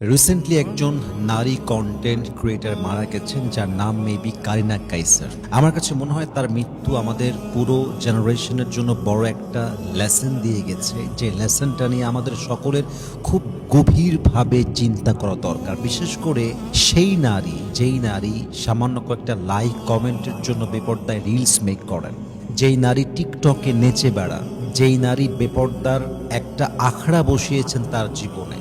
Recently একজন নারী content creator মারা গেছেন, যার নাম মেবি কারিনা কাইসার। আমার কাছে মনে হয় তার মৃত্যু আমাদের পুরো জেনারেশনের জন্য বড় একটা লেসন দিয়ে গেছে, যে লেসনটা নিয়ে আমাদের সকলের খুব গভীরভাবে চিন্তা করা দরকার। বিশেষ করে সেই নারী, যেই নারী সামান্য কয়েকটা লাইক কমেন্টের জন্য বেপরদায় রিলস মেক করেন, যেই নারী টিকটকে নেচে বেড়ান, যেই নারী বেপরদার একটা আখড়া বসিয়েছেন তার জীবনে।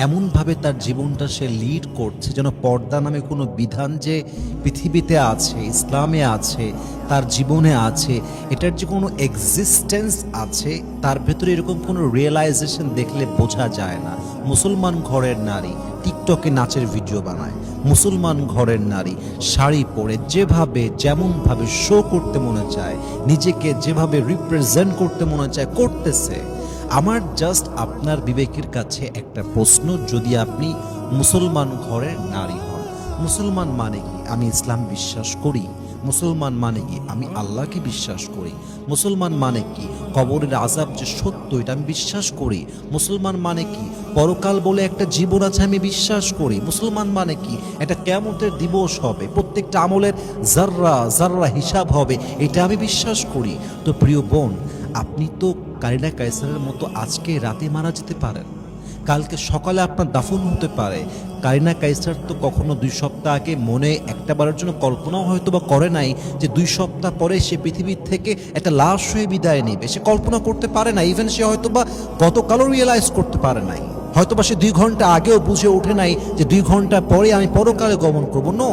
এমনভাবে তার জীবনটা সে লিড করছে যেন পর্দা নামে কোনো বিধান যে পৃথিবীতে আছে, ইসলামে আছে, তার জীবনে আছে, এটার যে কোনো এক্সিস্টেন্স আছে, তার ভেতরে এরকম কোনো রিয়েলাইজেশন দেখলে বোঝা যায় না। মুসলমান ঘরের নারী টিকটকে নাচের ভিডিও বানায়, মুসলমান ঘরের নারী শাড়ি পরে যেভাবে যেমনভাবে শো করতে মনে চায়, নিজেকে যেভাবে রিপ্রেজেন্ট করতে মনে চায় করতেছে। আমার জাস্ট আপনার বিবেকের কাছে একটা প্রশ্ন, যদি আপনি মুসলমান ঘরের নারী হন, মুসলমান মানে কি আমি ইসলাম বিশ্বাস করি, মুসলমান মানে কি আমি আল্লাহকে বিশ্বাস করি, মুসলমান মানে কি কবরের আযাব যে সত্য এটা আমি বিশ্বাস করি, মুসলমান মানে কি পরকাল বলে একটা জীবন আছে আমি বিশ্বাস করি, মুসলমান মানে কি একটা কিয়ামতের দিবস হবে, প্রত্যেকটা আমলের জাররা জাররা হিসাব হবে, এটা আমি বিশ্বাস করি। তো প্রিয় বোন, আপনি তো কারিনা কাইসারের মতো আজকে রাতে মারা যেতে পারেন, কালকে সকালে আপনার দাফন হতে পারে। কারিনা কাইসার তো কখনো 2 সপ্তাহ আগে মনে একটাবারের জন্য কল্পনাও হয়তো বা করে নাই যে 2 সপ্তাহ পরে সে পৃথিবীর থেকে একটা লাশ হয়ে বিদায় নেবে। সে কল্পনা করতে পারে না, ইভেন সে হয়তো বা গতকালও রিয়েলাইজ করতে পারে নাই, হয়তো বা সে 2 ঘন্টা আগেও বুঝে ওঠে নাই যে 2 ঘন্টা পরে আমি পরকালে গমন করবো। নো,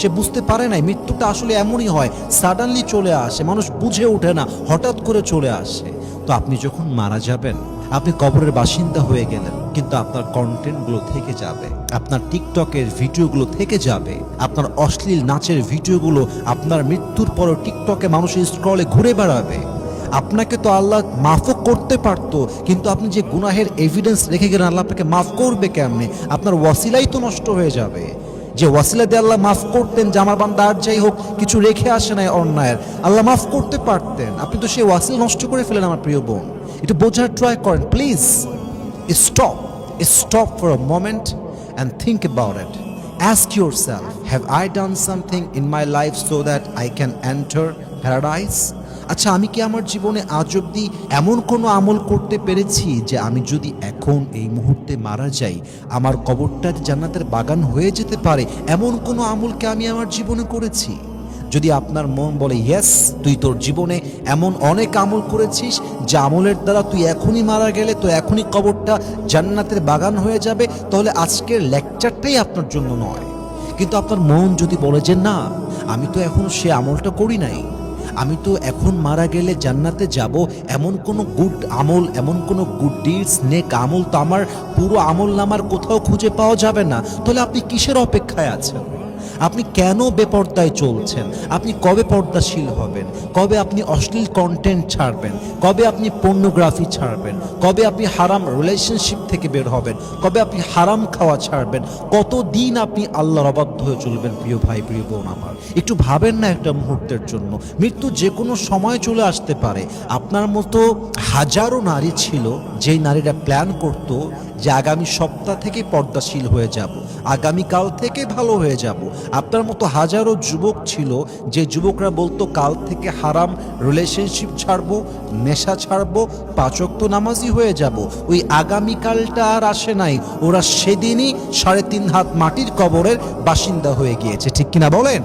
সে বুঝতে পারে নাই। মৃত্যুটা আসলে এমনই হয়, সাডেনলি চলে আসে, মানুষ বুঝে ওঠে না, হঠাৎ করে চলে আসে। তো আপনি যখন মারা যাবেন, আপনি কবরের বাসিন্দা হয়ে গেলেন, কিন্তু আপনার কন্টেন্টগুলো থেকে যাবে, আপনার টিকটকের ভিডিওগুলো থেকে যাবে, আপনার অশ্লীল নাচের ভিডিওগুলো আপনার মৃত্যুর পরও টিকটকে মানুষের স্ক্রলে ঘুরে বেড়াবে। আপনাকে তো আল্লাহ মাফও করতে পারতো, কিন্তু আপনি যে গুনাহের এভিডেন্স রেখে গেলেন, আল্লাহ আপনাকে মাফ করবে কেমনে? আপনার ওয়াসিলাই তো নষ্ট হয়ে যাবে। যে ওয়াসিলা দিয়ে আল্লাহ মাফ করতেন, যে আমার বান্দা আর যাই হোক কিছু রেখে আসে নাই অন্যায়ের, আল্লাহ মাফ করতে পারতেন, আপনি তো সেই ওয়াসিলা নষ্ট করে ফেলেন। আমার প্রিয় বোন, একটু বোঝার ট্রাই করেন please. Stop for a moment and think about it. Ask yourself, have I done something in my life so that I can enter paradise? আচ্ছা, আমি কি আমার জীবনে আজ অব্দি এমন কোনো আমল করতে পেরেছি যে আমি যদি এখন এই মুহূর্তে মারা যাই, আমার কবরটা জান্নাতের বাগান হয়ে যেতে পারে? এমন কোনো আমলকে আমি আমার জীবনে করেছি? যদি আপনার মন বলে ইয়েস, তুই তোর জীবনে এমন অনেক আমল করেছিস যে আমলের দ্বারা তুই এখনই মারা গেলে তো এখনই কবরটা জান্নাতের বাগান হয়ে যাবে, তাহলে আজকের লেকচারটাই আপনার জন্য নয়। কিন্তু আপনার মন যদি বলে যে না, আমি তো এখন সে আমলটা করি নাই, আমি তো এখন মারা গেলে জান্নাতে যাব, এমন কোনো গুড আমল, এমন কোনো গুড ডিডস, নেক আমল তো আমার পুরো আমল নামার কোথাও খুঁজে পাওয়া যাবে না, তাহলে আপনি কিসের অপেক্ষায় আছেন? আপনি কেন বেপর্দায় চলছেন? আপনি কবে পর্দাশীল হবেন? কবে আপনি অশ্লীল কন্টেন্ট ছাড়বেন? কবে আপনি পর্নোগ্রাফি ছাড়বেন? কবে আপনি হারাম রিলেশনশিপ থেকে বের হবেন? কবে আপনি হারাম খাওয়া ছাড়বেন? কতদিন আপনি আল্লাহর অবাধ্য হয়ে চলবেন? প্রিয় ভাই, প্রিয় বোন আমার, একটু ভাবেন না একটা মুহূর্তের জন্য। মৃত্যু যে কোনো সময় চলে আসতে পারে। আপনার মতো হাজারো নারী ছিল, যেই নারীরা প্ল্যান করতো যে আগামী সপ্তাহ থেকে পর্দাশীল হয়ে যাব, আগামীকাল থেকে ভালো হয়ে যাব। আপনার মতো হাজারো যুবক ছিল, যে যুবকরা বলতো কাল থেকে হারাম রিলেশনশিপ ছাড়বো, নেশা ছাড়বো, 5 ওয়াক্ত নামাজি হয়ে যাব। ওই আগামীকালটা আর আসে নাই, ওরা সেদিনই 3.5 হাত মাটির কবরের বাসিন্দা হয়ে গিয়েছে। ঠিক কিনা বলেন?